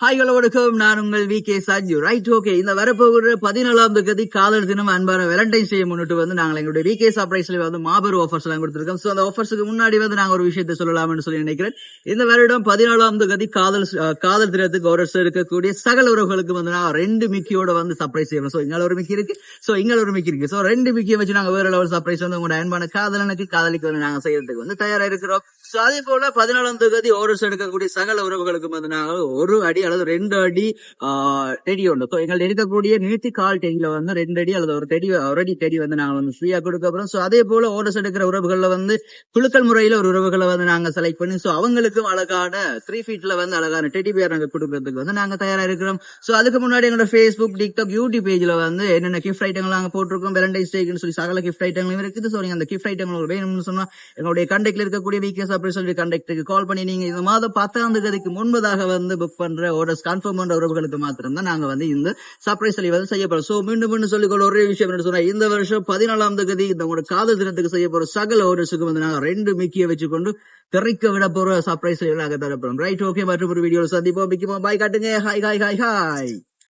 Hi வணக்கம், நான் உங்கள் வி.கே. சஞ்சு. Right, okay. இந்த வரப்போகிற 14ஆம் தேதி காதல் தினம் அன்பான வேலண்டைன்ஸ் டே முன்னிட்டு நாங்கள் எங்களுடைய வி.கே. சர்ப்ரைஸ்ல மாபெரும் ஆஃபர்ஸ் எல்லாம் கொடுத்திருக்கோம். அந்த ஆஃபர்ஸுக்கு முன்னாடி நாங்க ஒரு விஷயத்தை சொல்லலாம்னு சொல்லி நினைக்கிறேன். இந்த வருடம் 14ஆம் தேதி காதல் தினத்துக்கு ஒரு இருக்கக்கூடிய சகல உறவுகளுக்கு நான் 2 மிக்கியோட சர்ப்ரைஸ் செய்யணும். இங்க ஒரு மிக்கி இருக்கு, இங்க ஒரு மிக்கி இருக்கு. 2 மிக்கியை வச்சு நாங்க வேற லெவல் சர்ப்ரைஸ் உங்களோட அன்பான காதலனுக்கு காதலிக்கு நாங்க செய்யறதுக்கு தயாரா இருக்கிறோம். அதே போல 14ஆம் தேதி ஓரஸ் எடுக்கக்கூடிய சகல உறவுகளுக்கு நாங்க 1 அடி அல்லது 2 அடி டெடி உண்டு. எங்களுக்கு இருக்கக்கூடிய நீட்டி கால் டெடியில 2 அடி அல்லது ஒரு டெடி நாங்க ஃப்ரீயா கொடுக்கறோம். அதே போல ஓரஸ் எடுக்கிற உறவுகள்ல குழுக்கள் முறையில ஒரு உறவுகளை நாங்க செலக்ட் பண்ணி அவங்களுக்கும் அழகான 3 ஃபீட்ல அழகான டெடி பேர் நாங்க கொடுக்கறதுக்கு நாங்க தயாரா இருக்கிறோம். அதுக்கு முன்னாடி எங்களோட Facebook, TikTok, YouTube பேஜ்ல என்னென்ன கிஃப்ட் ஐட்டங்கள் நாங்க போட்டிருக்கோம். வேலண்டைன்ஸ் டேக்குன்னு சொல்லி சகல கிஃப்ட் ஐட்டங்களும் இருக்குது. நீங்க அந்த கிஃப்ட் ஐட்டங்கள் வேணும்னு சொன்னா எங்களுடைய கண்டெக்ட்ல இருக்கக்கூடிய வி.கே. சர்ப்ரைஸ் கண்டெக்டுக்கு கால் பண்ணி நீங்க இந்த மாதம் 10ஆம் தேதிக்கு முன்பதாக புக் பண்ற ஆர்டர்ஸ் கன்ஃபார்ம் பண்ற உறவுகளுக்கு மாத்திரம் தான் நாங்க இந்த சர்ப்ரைஸ் செய்யப்படும். மீண்டும் சொல்லிக்கொள்ள ஒரே விஷயம் சொன்னா, இந்த வருஷம் 14ஆம் தேதி இந்த காதல் தினத்துக்கு செய்ய போற சகல ஆர்டர்ஸுக்கு நாங்க 2 மிக்கியை வச்சுக்கொண்டு திரைக்க விட போற சர்ப்ரைஸ் நாங்க தரப்போம். Right, okay. மற்றும் ஒரு வீடியோ சந்திப்போம். பாய் காட்டுங்க. ஹாய்.